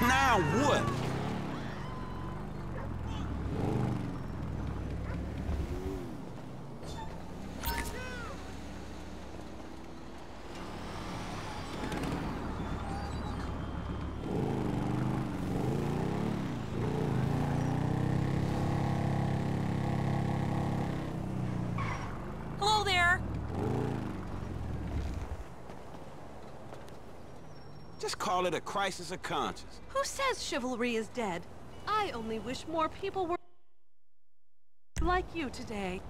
Now what? Hello there. Just call it a crisis of conscience. Who says chivalry is dead? I only wish more people were like you today.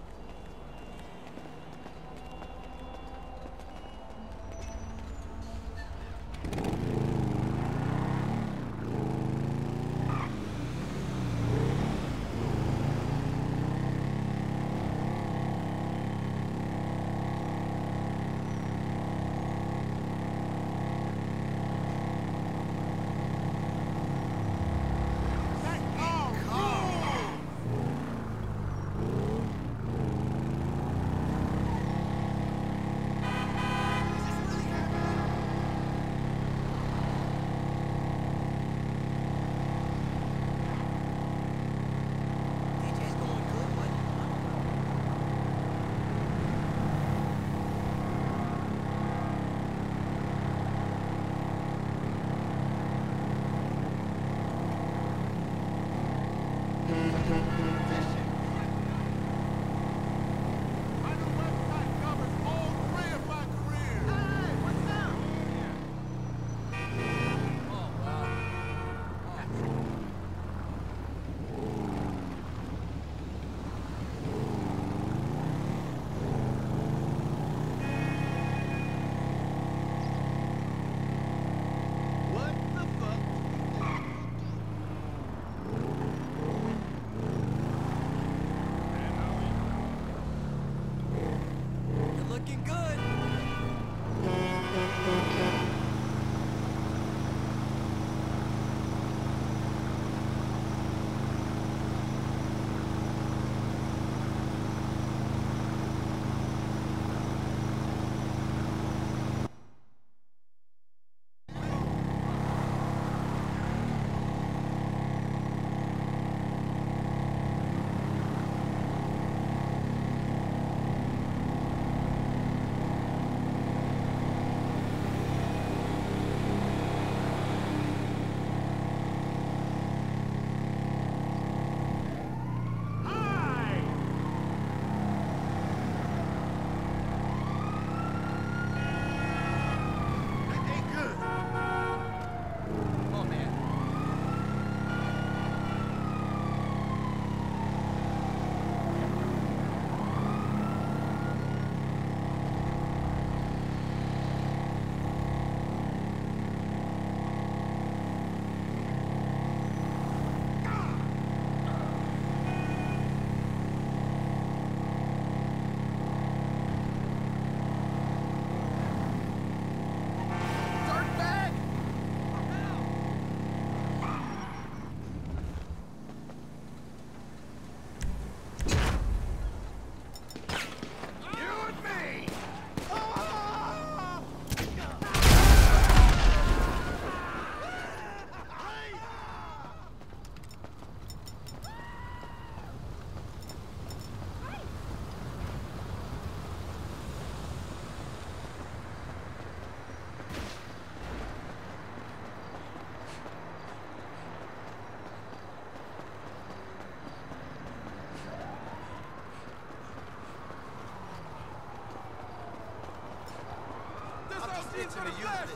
To the youth.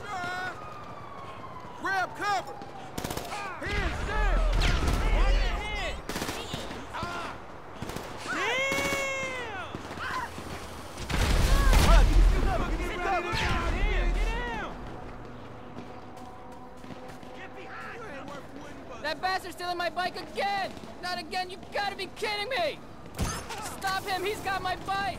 Grab cover. Hands down. That bastard's stealing my bike again! Not again, you gotta be kidding me! Stop him, he's got my bike!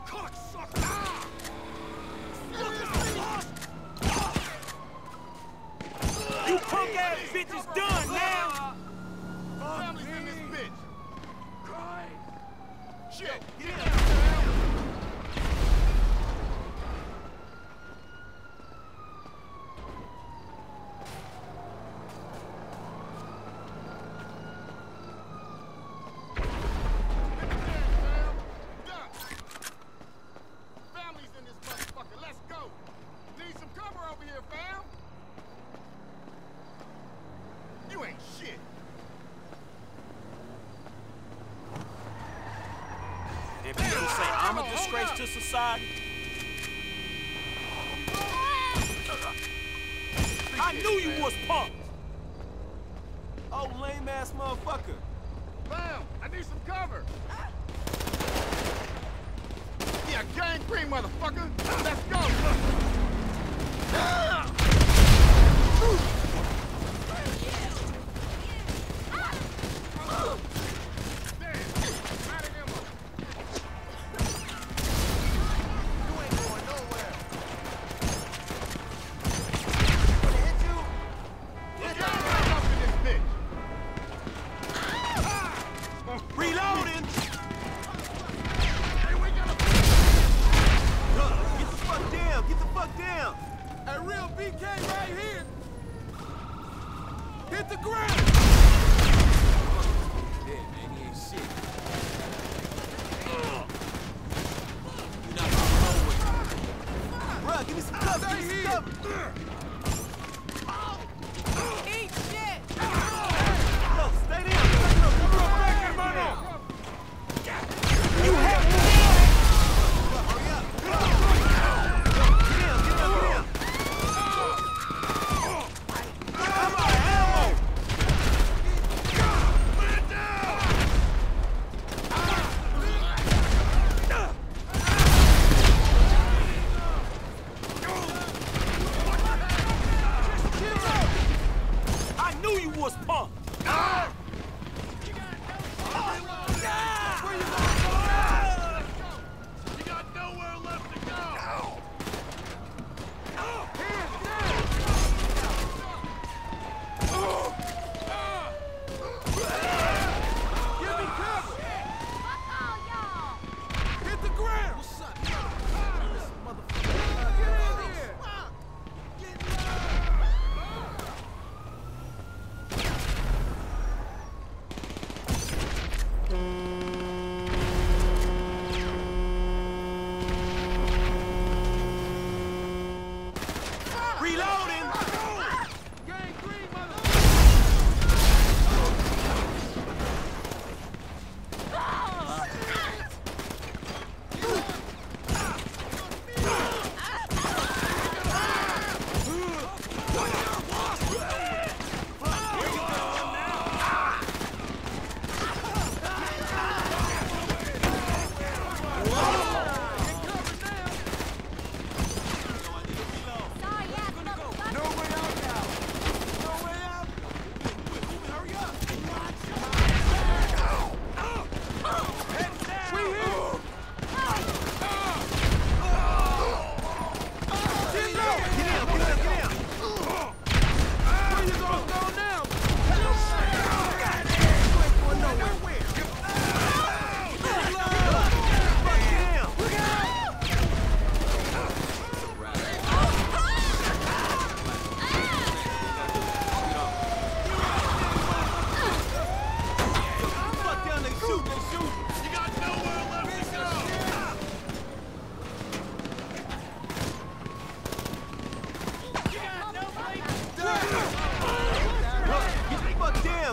Cocksucker! bitch is done now! Family's in this bitch! Shit! Get Get in. down, fam! Family's in this motherfucker. Let's go. Need some cover over here, fam. You ain't shit. If people say I'm a disgrace to society, I knew you was punked. Oh, lame ass motherfucker. Fam, I need some cover. Yeah, gang green, motherfucker. Let's go. Reloading! Get the fuck down! A real BK right here. Hit the ground. Yeah, man, he ain't shit. You're not gonna roll with me. Bruh, give me some cover, give me some cover! Eat shit! Yo, stay down! Cover up, back in my now! You have to hurry up! Get down, get down, get down! Come on, ammo! Put it down. I knew you was pumped! You got nowhere left to go. Give me cover. Hit the ground. What's up? Get in here. Reloading! Gang green,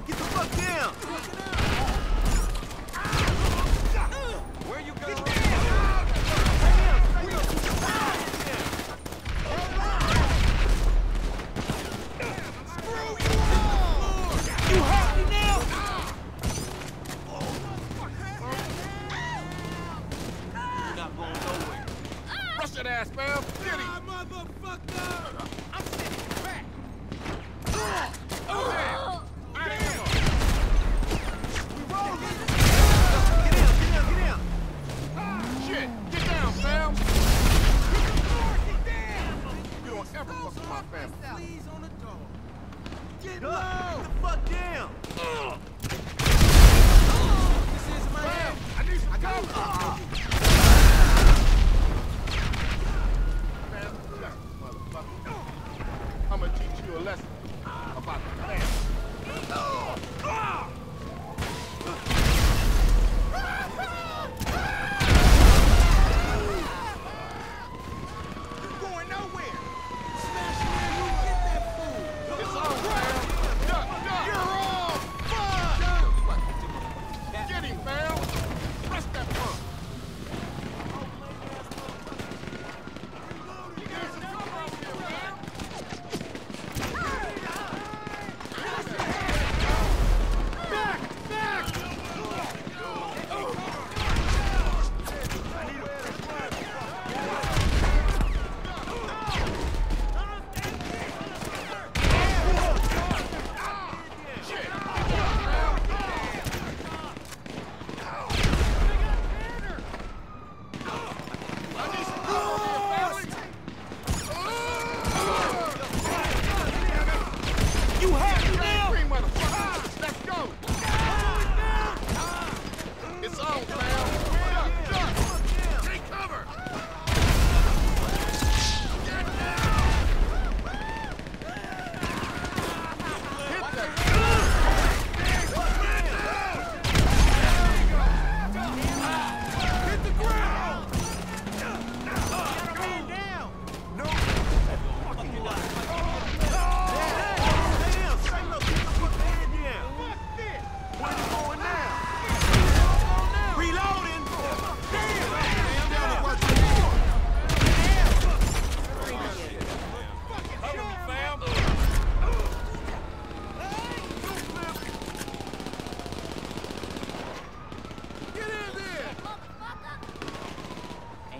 Get the fuck down! Where you go? You happy now? You're not going nowhere. Rush that ass, fam. Get him. Motherfucker! I'm sitting back. Oh, damn. Out of ammo. We roll. Get down! Shit. Get down, fam. You don't ever fuck with my family. Please on the door. Get low!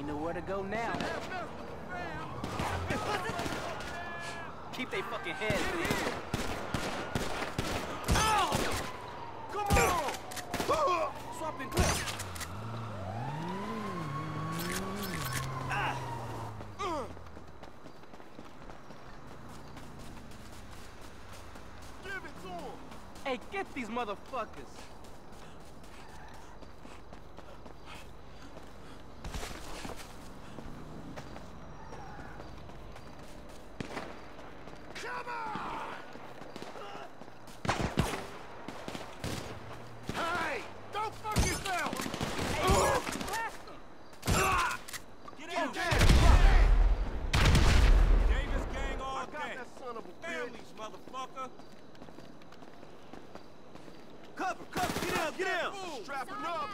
know where to go now. Keep they fucking heads in. Come on! Swap and clip. Give it to him! Hey, get these motherfuckers. Come on! Hey! Don't fuck yourself! Get out! Davis gang all I got day. that son of a bitch. Families, motherfucker. Cover, cover, get down, get down. Strapping up.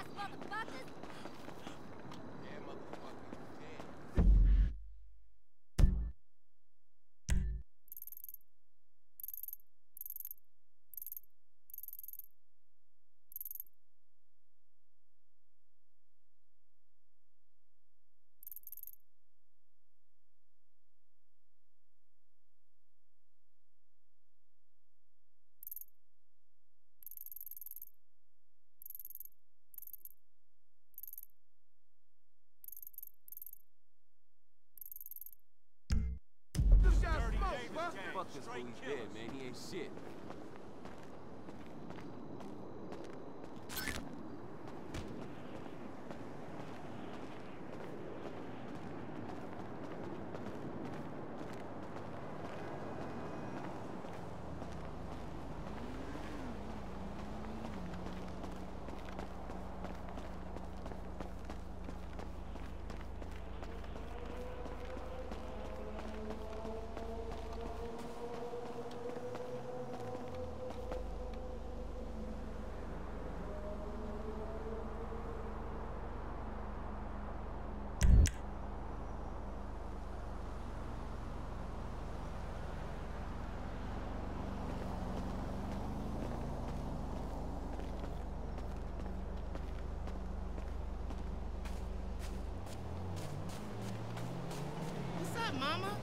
This guy's Dirty smoke, Davis bro. gang. Fuck this fool, Straight he's killers. dead, man. He ain't shit. What's up, mama?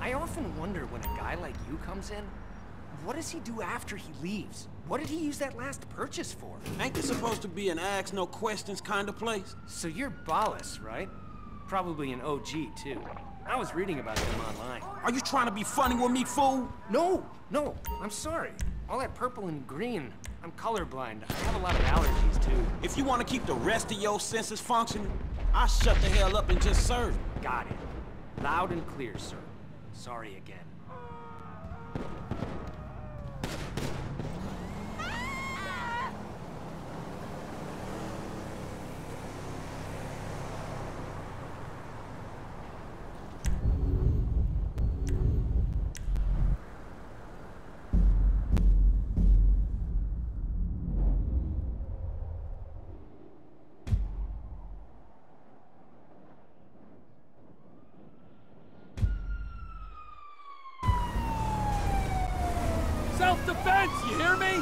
I often wonder when a guy like you comes in, what does he do after he leaves? What did he use that last purchase for? Ain't this supposed to be an ask no questions kind of place? So you're Ballas, right? Probably an OG, too. I was reading about him online. Are you trying to be funny with me, fool? No, I'm sorry. All that purple and green, I'm colorblind. I have a lot of allergies, too. If you want to keep the rest of your senses functioning, I'll shut the hell up and just serve. Got it. Loud and clear, sir. Sorry again. Self-defense, you hear me?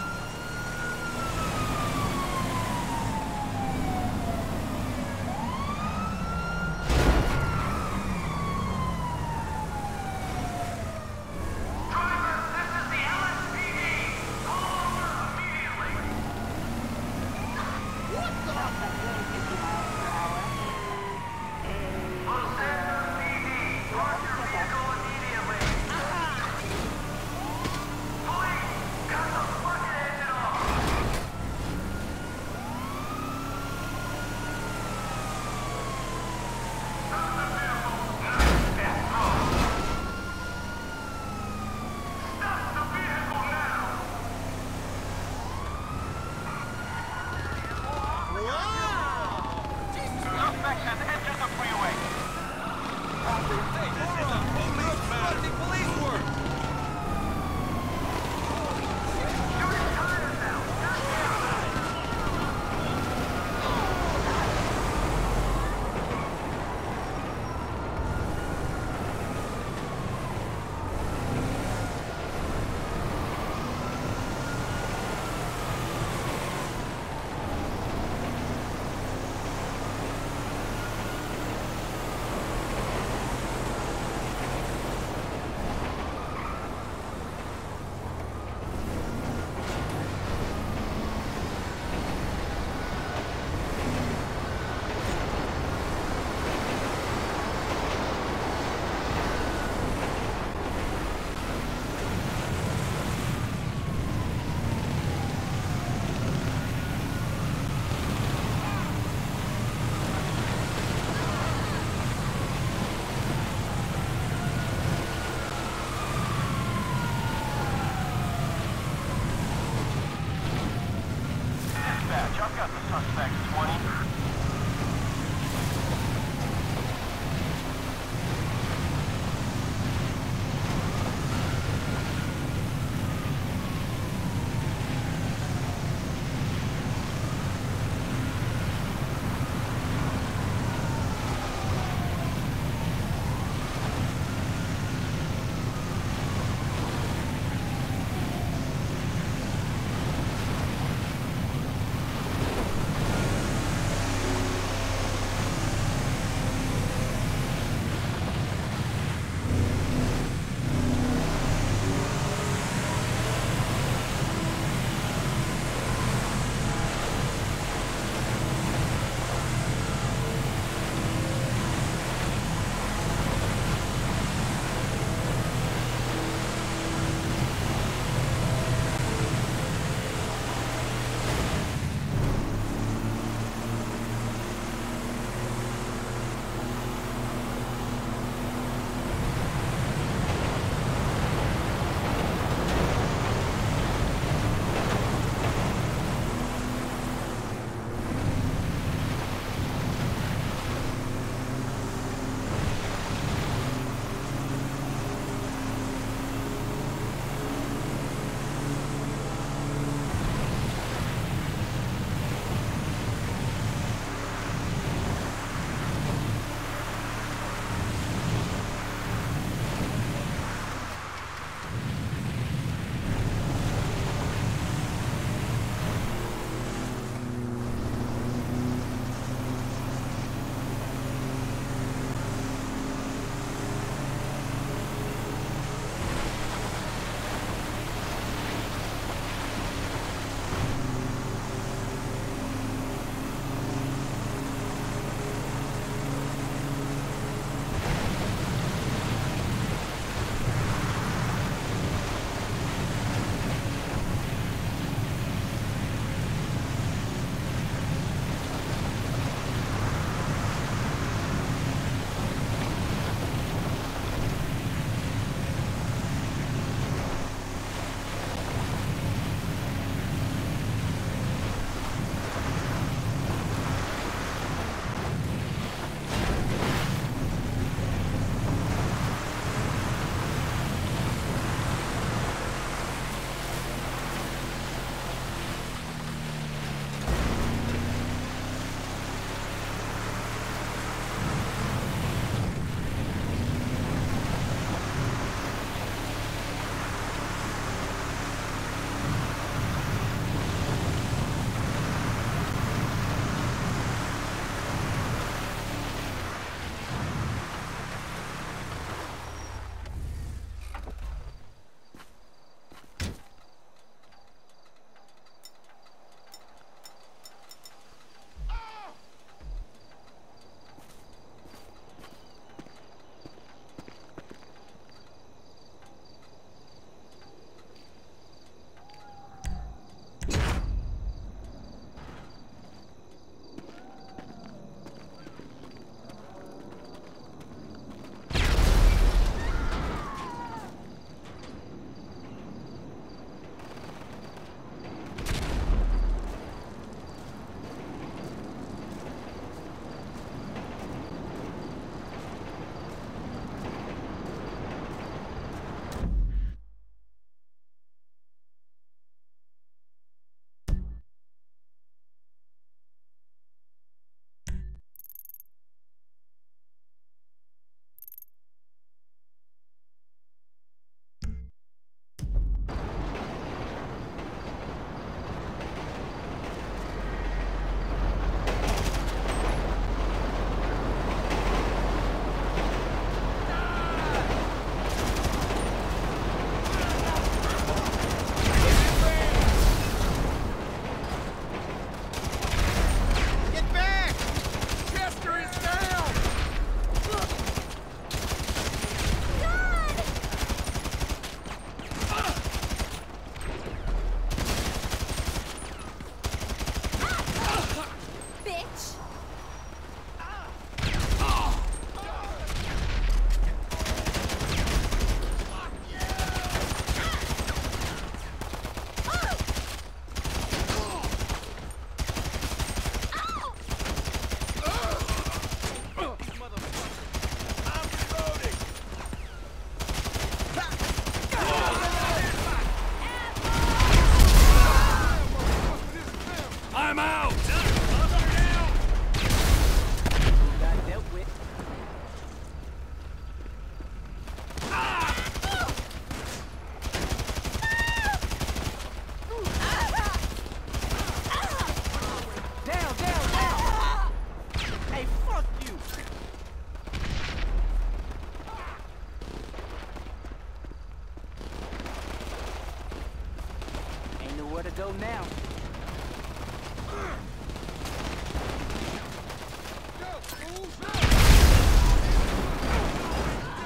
Nowhere to go now.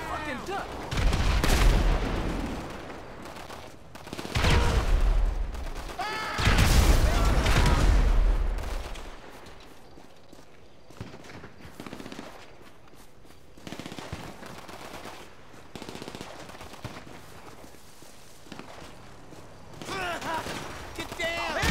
Fucking duck! Get down!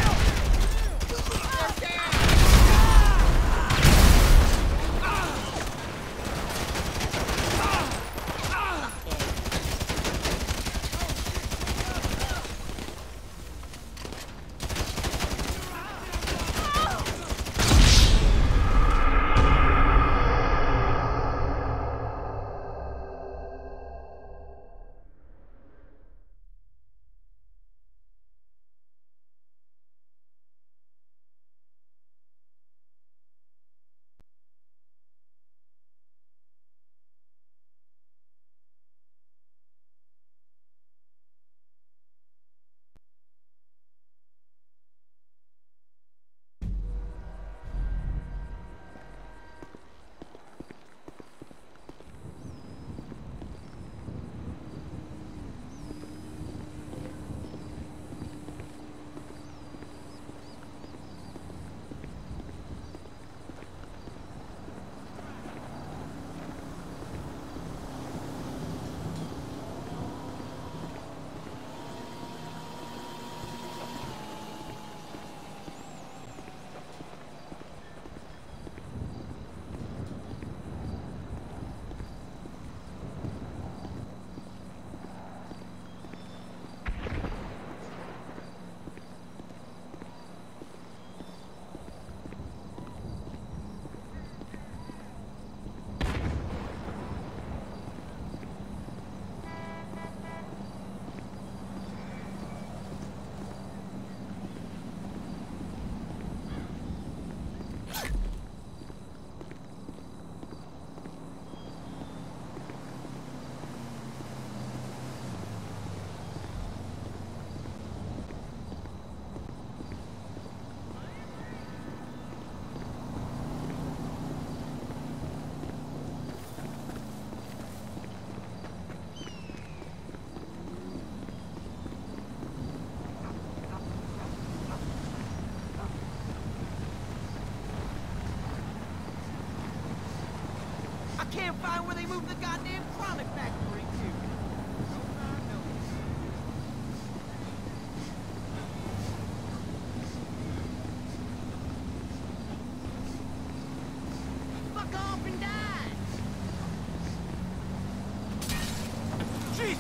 Can't find where they moved the goddamn chronic factory to. Fuck off and die! Jeez!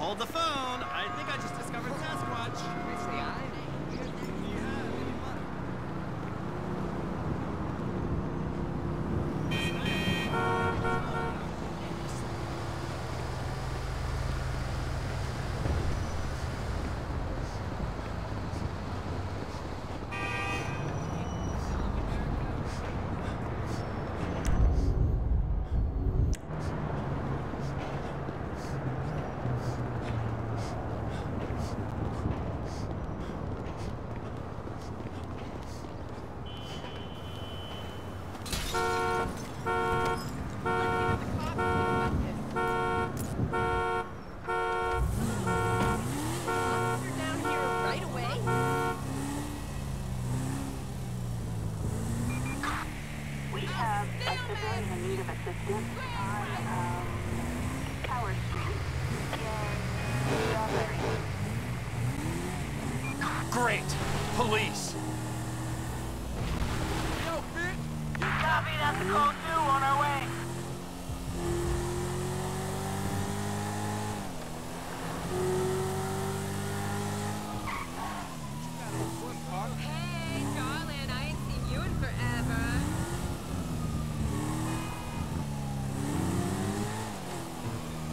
Hold the phone. I think I just discovered Sasquatch. It's the eye. Great! Police! Yo, bitch! Copy, that's a code 2 on our way. Hey, darling, I ain't seen you in forever.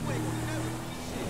Wait, we never do shit.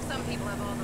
Some people have all the...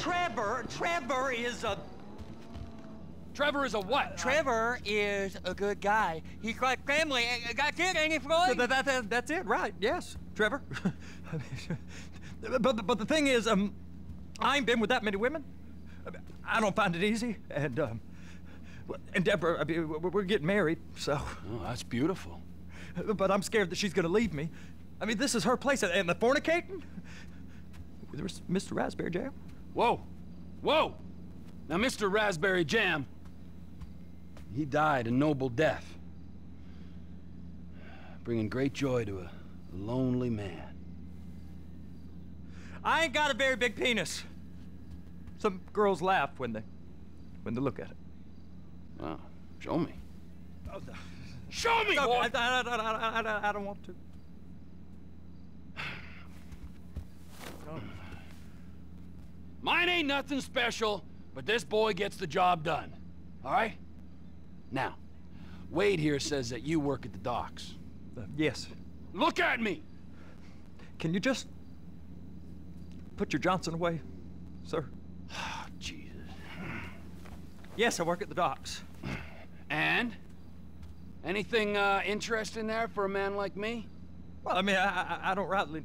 Trevor is a... Trevor is a what? Trevor is a good guy. He's like family. Got kid, ain't he, Floyd? That's it, right? Yes, Trevor. but the thing is, I ain't been with that many women. I don't find it easy, and Deborah, I mean, we're getting married, so. Oh, that's beautiful. But I'm scared that she's gonna leave me. I mean, this is her place, and the fornicating? There's Mr. Raspberry Jam. Whoa, whoa! Now, Mr. Raspberry Jam, he died a noble death, bringing great joy to a lonely man. I ain't got a very big penis. Some girls laugh when they look at it. Wow, show me. Oh, no. Show me, boy! I don't want to. Mine ain't nothing special, but this boy gets the job done. All right? Now, Wade here says that you work at the docks. Yes. Look at me! Can you just put your Johnson away, sir? Oh, Jesus. Yes, I work at the docks. And? Anything interesting there for a man like me? Well, I mean, I don't rightly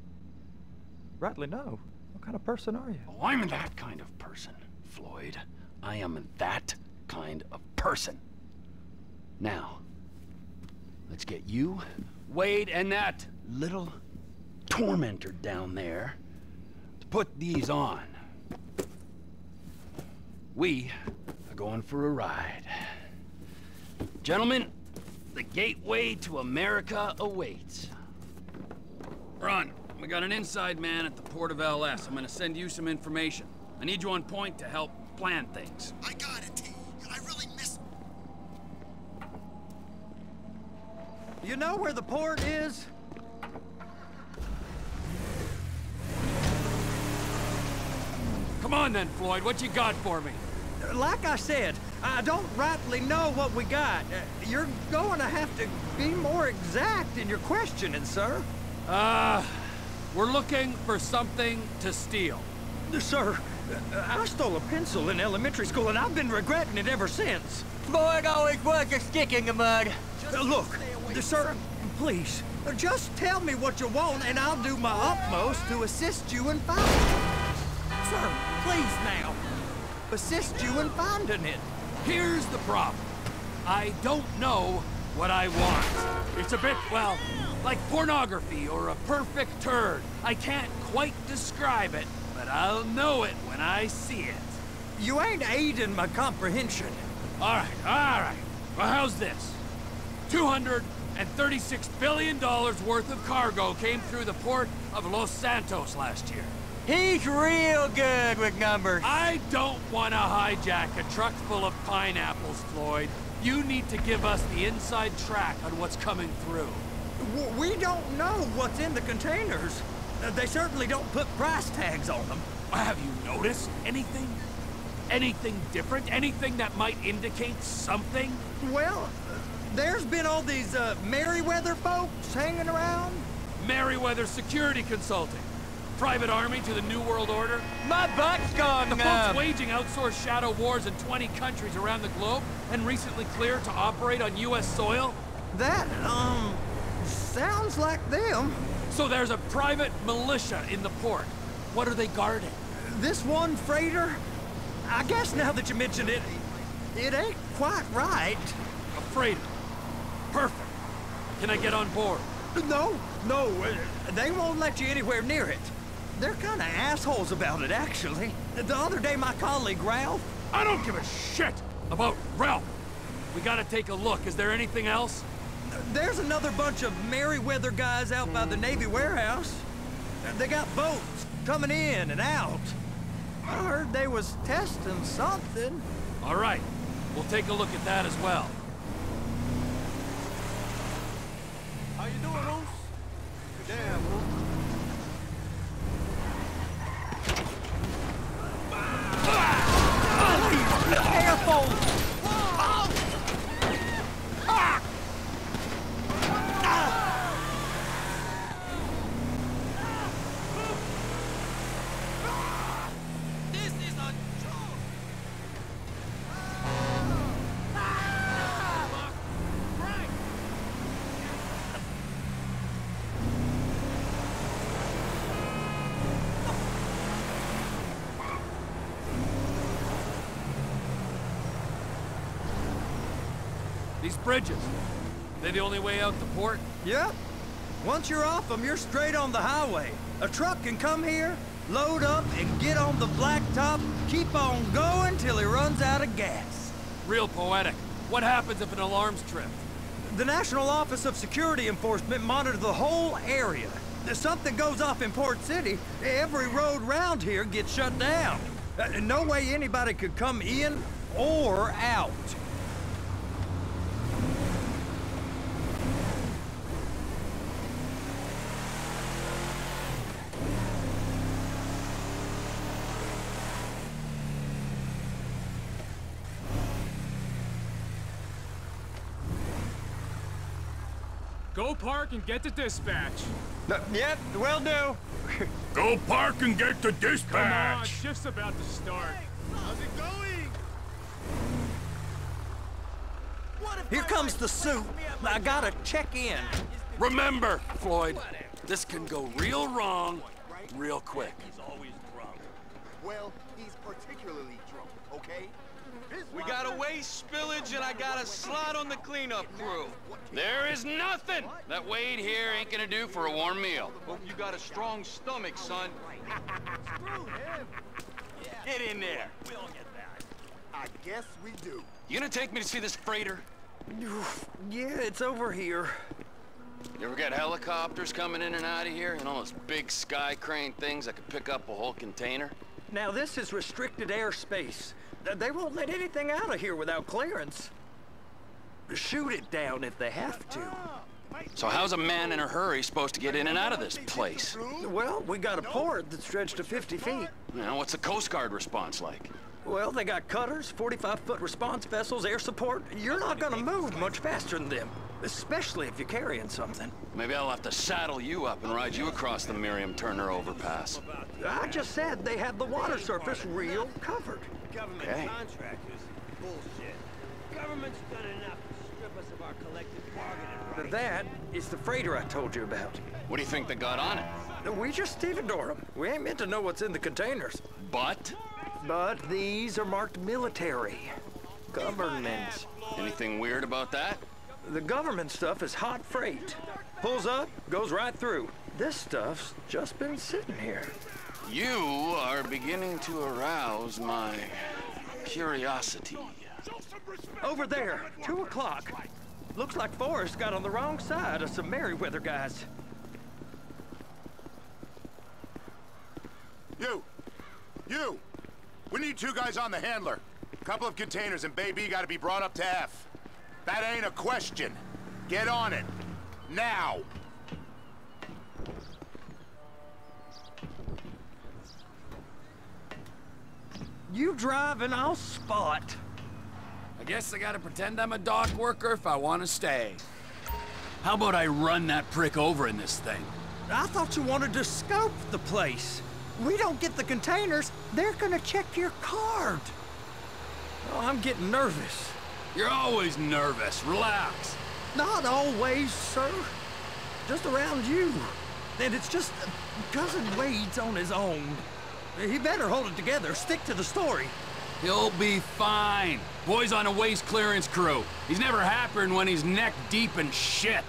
know. What kind of person are you? Oh, I'm that kind of person, Floyd. I am that kind of person. Now, let's get you, Wade, and that little tormentor down there to put these on. We are going for a ride. Gentlemen, the gateway to America awaits. Run. We got an inside man at the port of LS. I'm gonna send you some information. I need you on point to help plan things. I got it, T. I really miss... You know where the port is? Come on then, Floyd. What you got for me? Like I said, I don't rightly know what we got. You're going to have to be more exact in your questioning, sir. We're looking for something to steal. Sir, I stole a pencil in elementary school, and I've been regretting it ever since. Floyd always was a stick in the mud. Look, sir, please, just tell me what you want, and I'll do my utmost to assist you in finding it. Sir, please now. Assist you in finding it. Here's the problem. I don't know what I want. It's a bit, well, like pornography or a perfect turd. I can't quite describe it, but I'll know it when I see it. You ain't aiding my comprehension. All right. Well, how's this? $236 billion worth of cargo came through the port of Los Santos last year. He's real good with numbers. I don't want to hijack a truck full of pineapples, Floyd. You need to give us the inside track on what's coming through. We don't know what's in the containers. They certainly don't put price tags on them. Have you noticed anything? Anything different? Anything that might indicate something? Well, there's been all these Merryweather folks hanging around. Merryweather Security Consulting. Private army to the New World Order. My butt's gone The folks waging outsourced shadow wars in 20 countries around the globe and recently cleared to operate on U.S. soil. That, sounds like them. So there's a private militia in the port. What are they guarding? This one freighter? I guess now that you mention it, it ain't quite right. A freighter. Perfect. Can I get on board? No, they won't let you anywhere near it. They're kind of assholes about it, actually. The other day, my colleague, Ralph... I don't give a shit about Ralph. We gotta take a look. Is there anything else? There's another bunch of Merryweather guys out by the Navy warehouse. They got boats coming in and out. I heard they was testing something. All right. We'll take a look at that as well. How you doing, Roos? Damn, Roos. Careful! This is a these bridges? They the only way out the port? Yep. Once you're off them, you're straight on the highway. A truck can come here, load up, and get on the blacktop, keep on going till he runs out of gas. Real poetic. What happens if an alarm's tripped? The National Office of Security Enforcement monitors the whole area. If something goes off in Port City, every road round here gets shut down. No way anybody could come in or out. Go park and get the dispatch. Yep, will do. Go park and get the dispatch. Come on, shift's about to start. How's it going? Here comes the suit. I gotta check in. Remember, Floyd, this can go real wrong real quick. He's always drunk. Well, he's particularly drunk, okay? We got a waste spillage and I got a slot on the cleanup crew. There is nothing that Wade here ain't gonna do for a warm meal. Hope you got a strong stomach, son. Screw him. Get in there. We all get that. I guess we do. You gonna take me to see this freighter? Yeah, it's over here. You ever got helicopters coming in and out of here? You know, those big sky crane things that could pick up a whole container? Now, this is restricted airspace. They won't let anything out of here without clearance. Shoot it down if they have to. So how's a man in a hurry supposed to get in and out of this place? Well, we got a port that's stretched to 50 feet. You know, what's the Coast Guard response like? Well, they got cutters, 45-foot response vessels, air support. You're not gonna move much faster than them, especially if you're carrying something. Maybe I'll have to saddle you up and ride you across the Miriam Turner overpass. I just said they had the water surface real covered. Government Okay. contractors. Bullshit. Government's done enough to strip us of our collective bargaining rights. That is the freighter I told you about. What do you think they got on it? We just stevedore them. We ain't meant to know what's in the containers. But? But these are marked military. Government. Anything weird about that? The government stuff is hot freight. Pulls up, goes right through. This stuff's just been sitting here. You are beginning to arouse my curiosity. Over there, 2 o'clock. Looks like Forrest got on the wrong side of some Merryweather guys. You! We need 2 guys on the handler. Couple of containers and Baby gotta be brought up to F. That ain't a question. Get on it. Now! You drive and I'll spot. I guess I gotta pretend I'm a dock worker if I want to stay. How about I run that prick over in this thing? I thought you wanted to scope the place. We don't get the containers, they're gonna check your card. Oh, I'm getting nervous. You're always nervous. Relax. Not always, sir. Just around you. And it's just Cousin Wade's on his own. He better hold it together, stick to the story. He'll be fine. Boy's on a waste clearance crew. He's never happier than when he's neck deep in shit.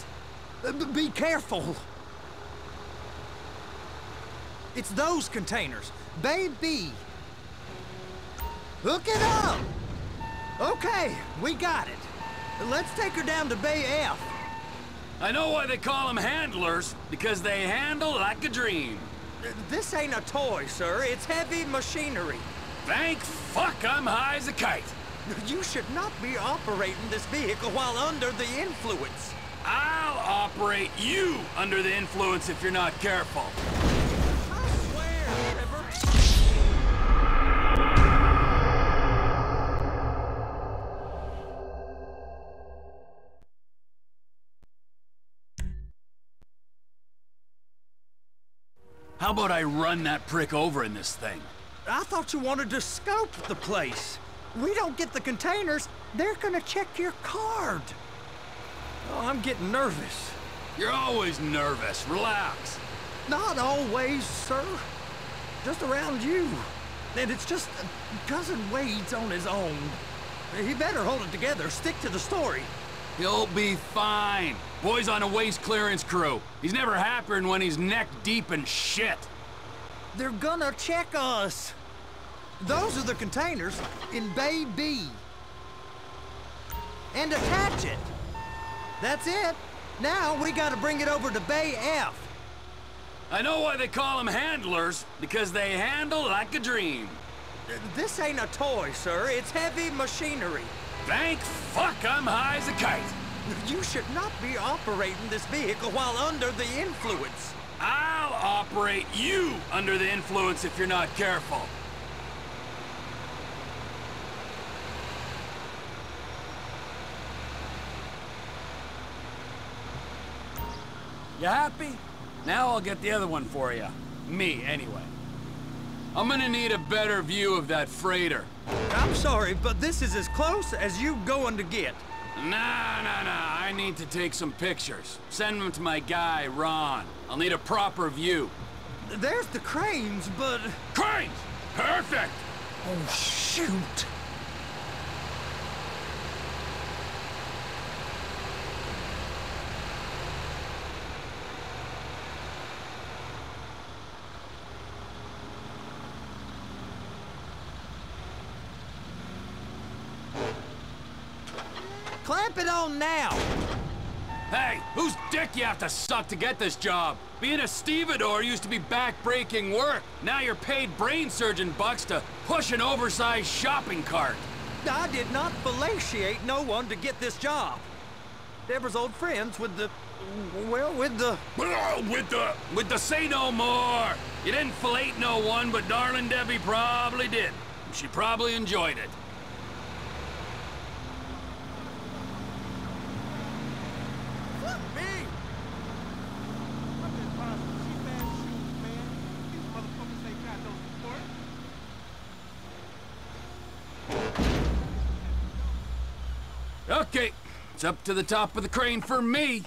Be careful. It's those containers. Baby. Hook it up. Okay, we got it. Let's take her down to Bay F. I know why they call them handlers, because they handle like a dream. This ain't a toy, sir. It's heavy machinery. Thank fuck I'm high as a kite. You should not be operating this vehicle while under the influence. I'll operate you under the influence if you're not careful. I swear, Trevor. How about I run that prick over in this thing? I thought you wanted to scope the place. We don't get the containers, they're gonna check your card. Oh, I'm getting nervous. You're always nervous. Relax. Not always, sir. Just around you. And it's just Cousin Wade's on his own. He better hold it together, stick to the story. He'll be fine. Boy's on a waste clearance crew. He's never happier than when he's neck deep in shit. They're gonna check us. Those are the containers in Bay B. And attach it. That's it. Now we gotta bring it over to Bay F. I know why they call them handlers, because they handle like a dream. This ain't a toy, sir. It's heavy machinery. Thank fuck I'm high as a kite. You should not be operating this vehicle while under the influence. I'll operate you under the influence if you're not careful. You happy? Now I'll get the other one for you. Me, anyway. I'm gonna need a better view of that freighter. I'm sorry, but this is as close as you going to get. Nah. I need to take some pictures. Send them to my guy, Ron. I'll need a proper view. There's the cranes, but... Cranes! Perfect! Oh, shoot! Clamp it on now! Hey, whose dick you have to suck to get this job? Being a stevedore used to be back-breaking work. Now you're paid brain surgeon bucks to push an oversized shopping cart. I did not fellatiate no one to get this job. Deborah's old friends with the... well, with the... With the say no more. You didn't fellate no one, but darling Debbie probably did. She probably enjoyed it. Okay, it's up to the top of the crane for me.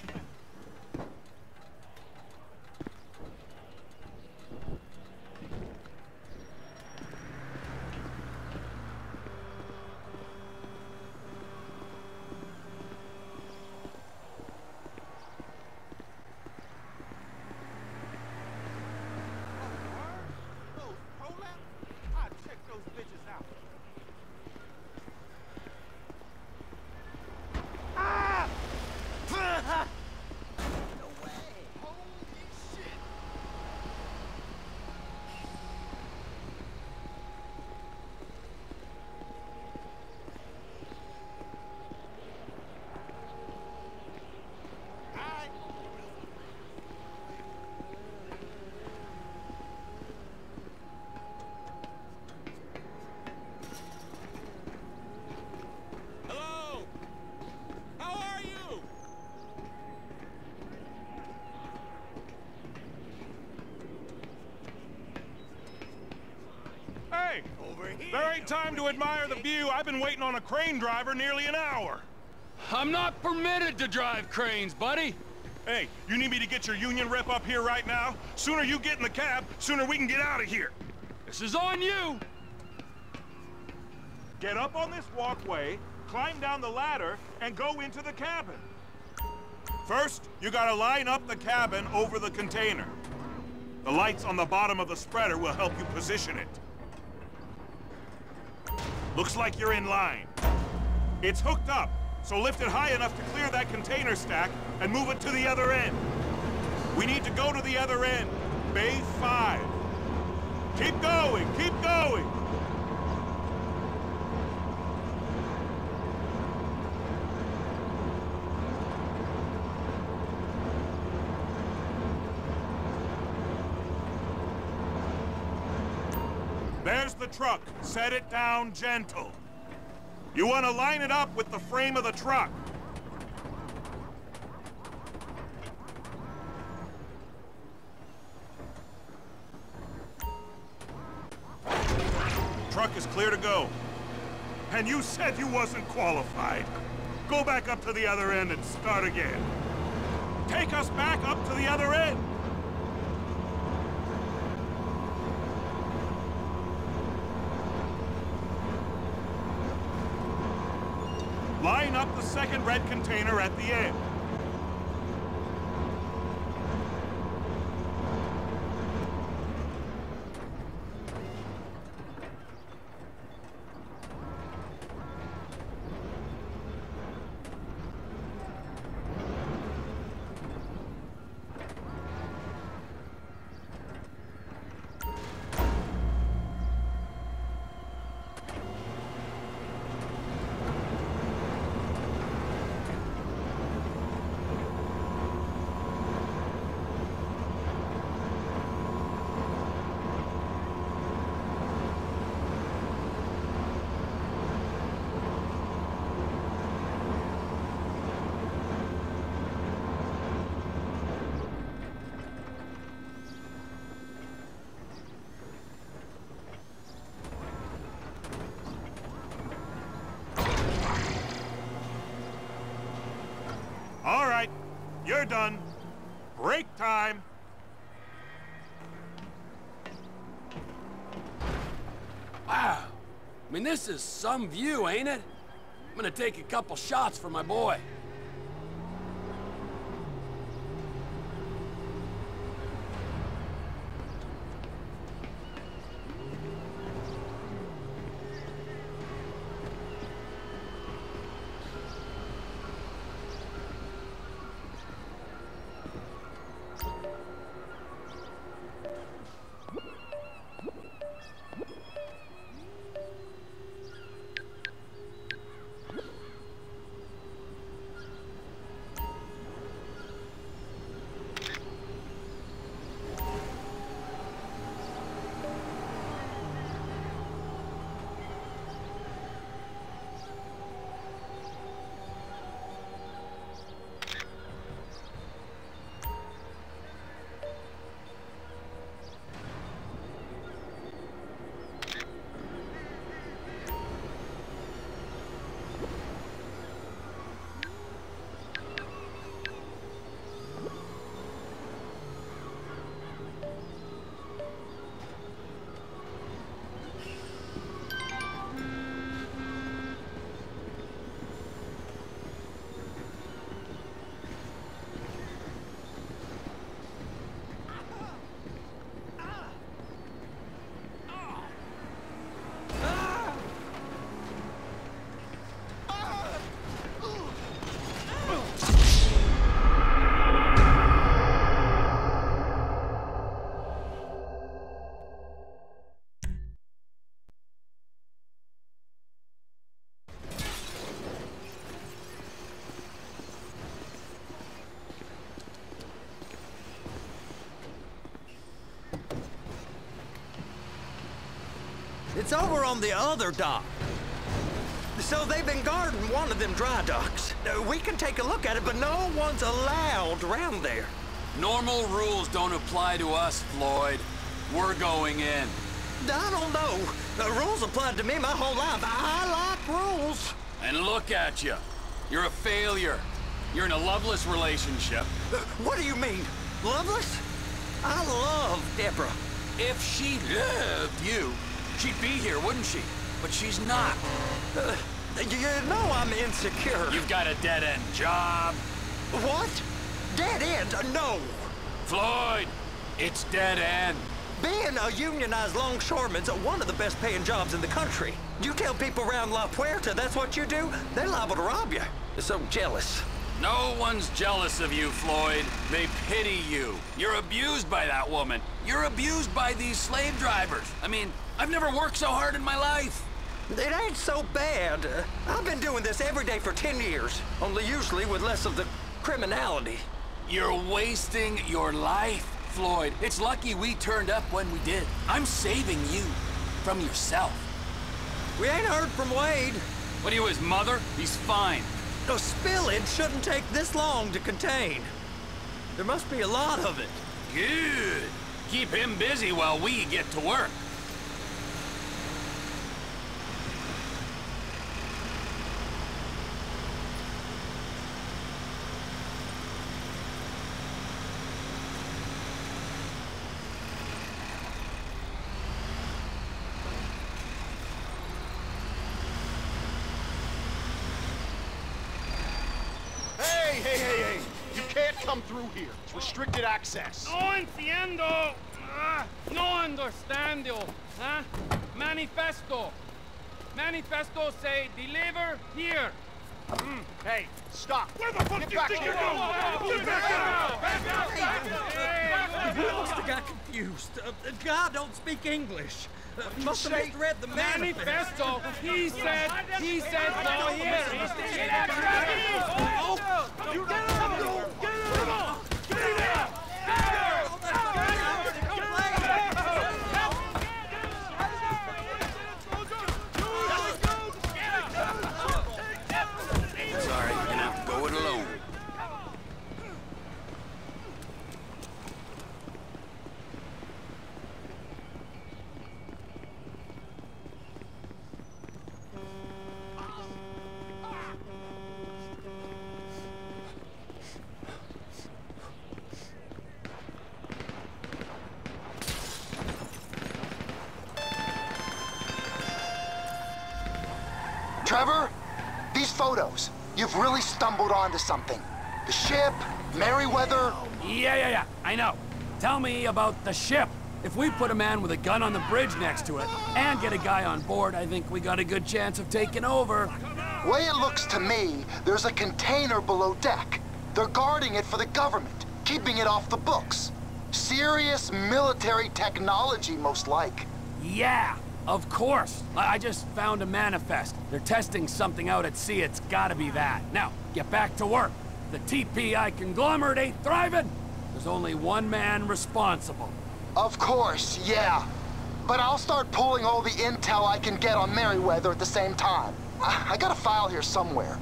There ain't time to admire the view. I've been waiting on a crane driver nearly an hour. I'm not permitted to drive cranes, buddy. Hey, you need me to get your union rep up here right now? Sooner you get in the cab, sooner we can get out of here. This is on you. Get up on this walkway, climb down the ladder, and go into the cabin. First, you gotta line up the cabin over the container. The lights on the bottom of the spreader will help you position it. Looks like you're in line. It's hooked up, so lift it high enough to clear that container stack and move it to the other end. We need to go to the other end, Bay 5. Keep going, keep going! There's the truck. Set it down gentle. You want to line it up with the frame of the truck. Truck is clear to go. And you said you wasn't qualified. Go back up to the other end and start again. Take us back up to the other end. Line up the second red container at the end. All right, you're done. Break time. Wow. I mean, this is some view, ain't it? I'm gonna take a couple shots for my boy. It's over on the other dock. So they've been guarding one of them dry docks. We can take a look at it, but no one's allowed around there. Normal rules don't apply to us, Floyd. We're going in. I don't know. The rules applied to me my whole life. I like rules. And look at you. You're a failure. You're in a loveless relationship. What do you mean? Loveless? I love Deborah. If she loved you, she'd be here, wouldn't she? But she's not. You know I'm insecure. You've got a dead-end job. What? Dead end? No. Floyd, it's dead end. Being a unionized longshoreman's one of the best paying jobs in the country. You tell people around La Puerta that's what you do, they're liable to rob you. They're so jealous. No one's jealous of you, Floyd. They pity you. You're abused by that woman. You're abused by these slave drivers. I mean, I've never worked so hard in my life. It ain't so bad. I've been doing this every day for 10 years, only usually with less of the criminality. You're wasting your life, Floyd. It's lucky we turned up when we did. I'm saving you from yourself. We ain't heard from Wade. What are you, his mother? He's fine. A spillage shouldn't take this long to contain. There must be a lot of it. Good. Keep him busy while we get to work. come through here. It's restricted access. No entiendo. No understando. Huh? Manifesto. Manifesto say deliver here. Hey, stop. Where the fuck do you think you're going? Get back out! We must have got confused. God don't speak English. Must have misread the manifesto. He said go here. Get out of here! You get out! Get out! Get out! Sorry, you're gonna have to go it alone. Trevor, these photos, you've really stumbled onto something. The ship, Merryweather. Yeah, I know. Tell me about the ship. If we put a man with a gun on the bridge next to it and get a guy on board, I think we got a good chance of taking over. Way it looks to me, there's a container below deck. They're guarding it for the government, keeping it off the books. Serious military technology, most like. Yeah, of course. I just found a manifest. They're testing something out at sea. It's gotta be that. Now, get back to work. The TPI conglomerate ain't thriving. There's only one man responsible. Of course, yeah. But I'll start pulling all the intel I can get on Merryweather at the same time. I got a file here somewhere.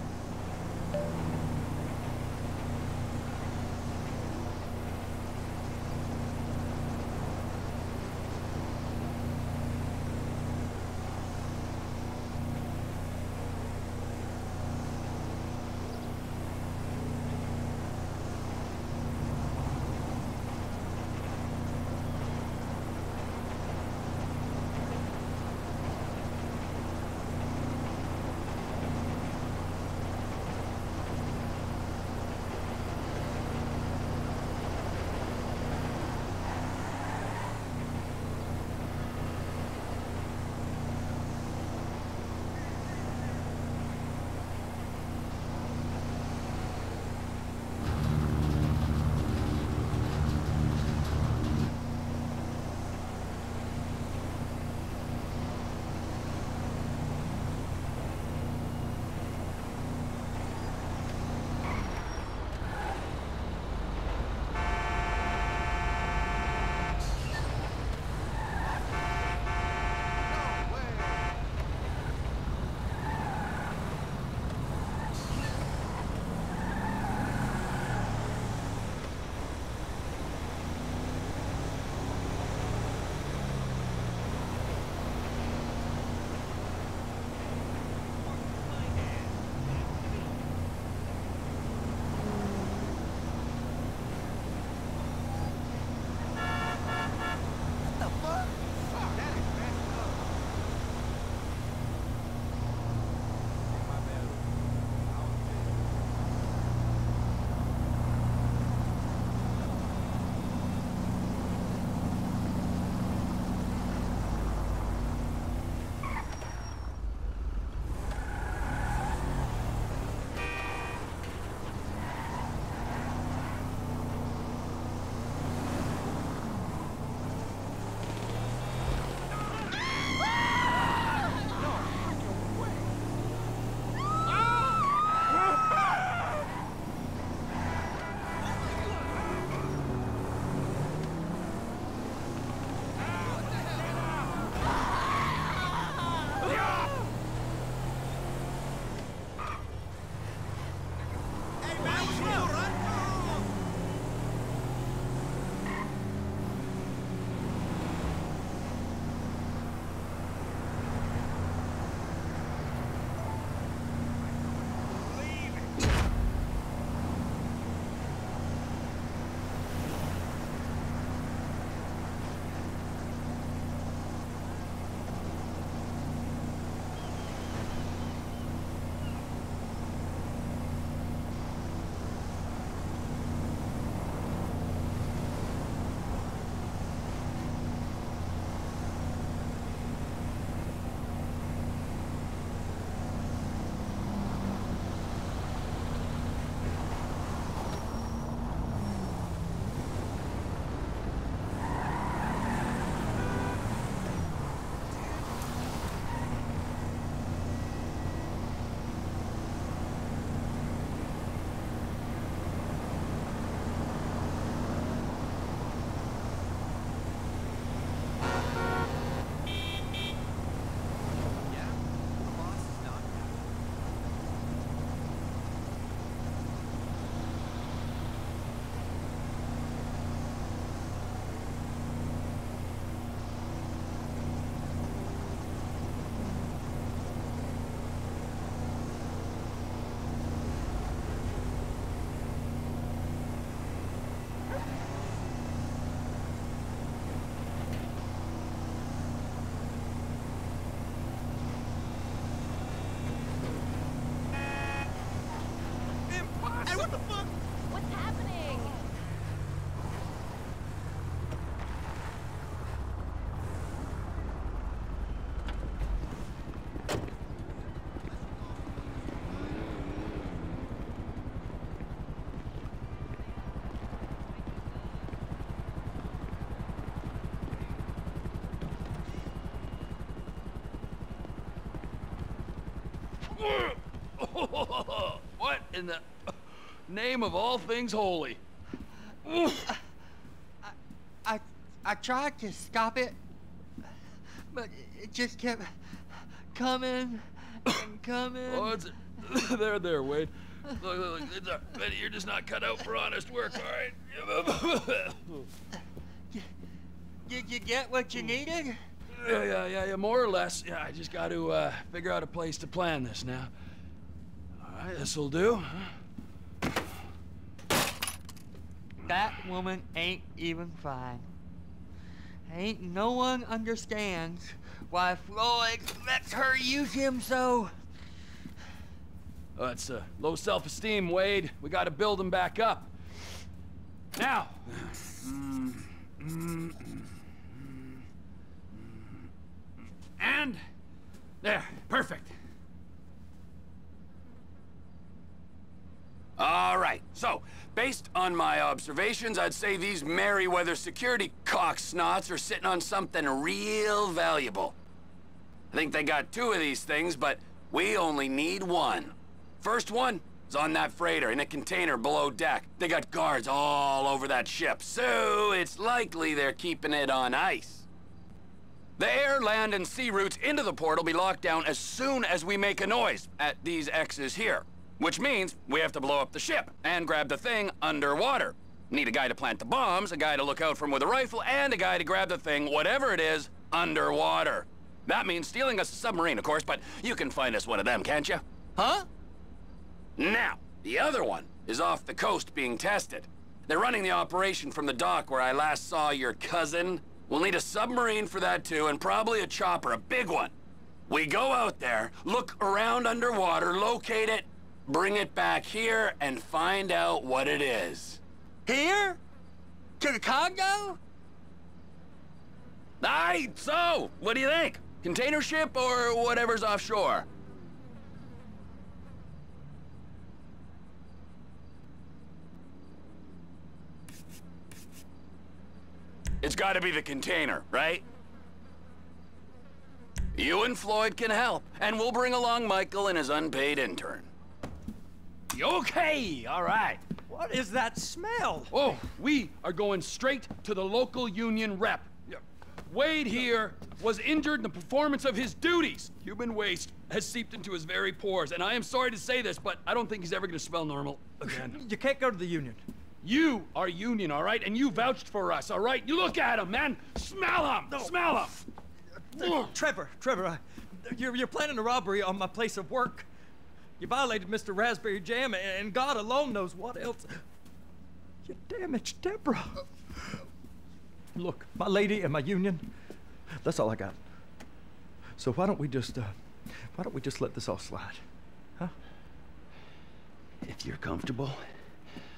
What in the name of all things holy? I tried to stop it, but it just kept coming and coming. Oh, it's there, Wade. Look, you're just not cut out for honest work, all right? Did you get what you needed? Yeah, more or less. Yeah, I just got to figure out a place to plan this now. All right, this'll do. That woman ain't even fine. Ain't no one understands why Floyd lets her use him so. It's low self-esteem, Wade. We got to build him back up. Now. And there, perfect. All right, so based on my observations, I'd say these Merryweather security cocksnots are sitting on something real valuable. I think they got 2 of these things, but we only need 1. First one is on that freighter in a container below deck. They got guards all over that ship, so it's likely they're keeping it on ice. The air, land, and sea routes into the port will be locked down as soon as we make a noise at these X's here. Which means we have to blow up the ship and grab the thing underwater. Need a guy to plant the bombs, a guy to look out for him with a rifle, and a guy to grab the thing, whatever it is, underwater. That means stealing us a submarine, of course, but you can find us one of them, can't you? Huh? Now, the other one is off the coast being tested. They're running the operation from the dock where I last saw your cousin. We'll need a submarine for that too, and probably a chopper, a big one. We go out there, look around underwater, locate it, bring it back here, and find out what it is. Here? To the Congo? Aye, so, what do you think? Container ship or whatever's offshore? It's gotta be the container, right? You and Floyd can help, and we'll bring along Michael and his unpaid intern. Okay, all right. What is that smell? Oh, we are going straight to the local union rep. Wade here was injured in the performance of his duties. Human waste has seeped into his very pores, and I am sorry to say this, but I don't think he's ever gonna smell normal again. You can't go to the union. You are union, all right? And you vouched for us, all right? You look at him, man. Smell him. No. Smell him. Trevor, you're planning a robbery on my place of work. You violated Mr. Raspberry Jam, and God alone knows what else. You damaged Deborah. Look, my lady and my union, that's all I got. So why don't we just let this all slide, huh? If you're comfortable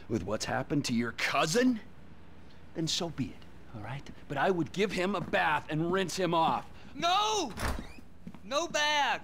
with what's happened to your cousin, then so be it, all right? But I would give him a bath and rinse him off. No! No bath!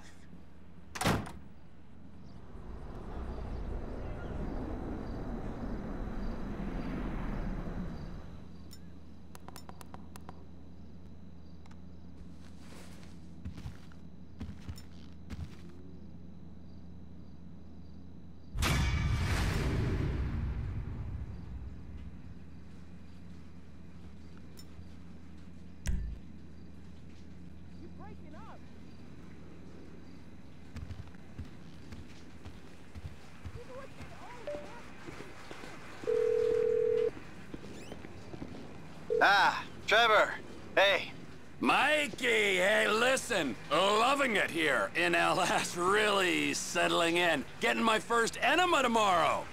Ah, Trevor. Hey. Mikey, hey, listen. Loving it here in LS. Really settling in. Getting my first enema tomorrow.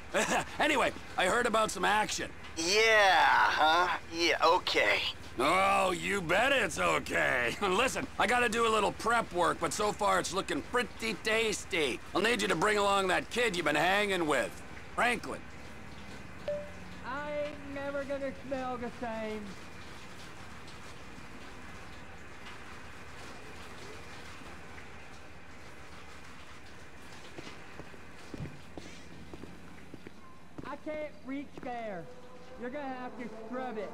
Anyway, I heard about some action. Yeah, huh? Yeah, okay. Oh, you bet it's okay. Listen, I gotta do a little prep work, but so far it's looking pretty tasty. I'll need you to bring along that kid you've been hanging with, Franklin. I ain't never gonna smell the same. I can't reach there. You're gonna have to scrub it.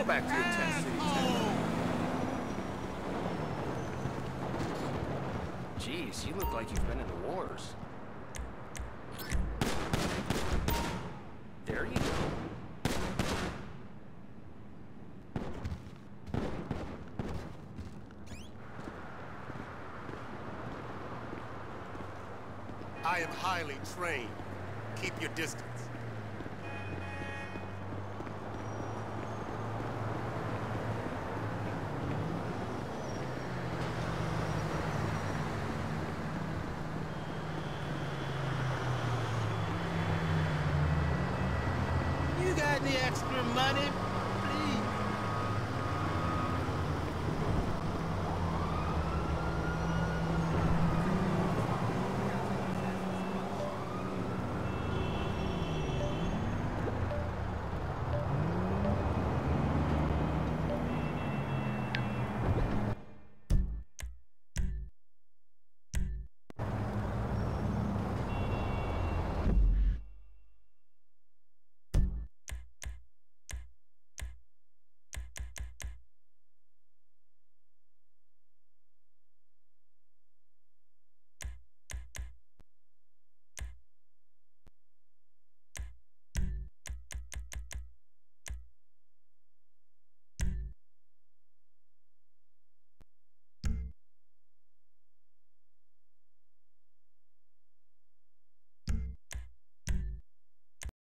Go back to your tent city. Jeez, you look like you've been in the wars. There you go. I am highly trained. Keep your distance. You got any extra money,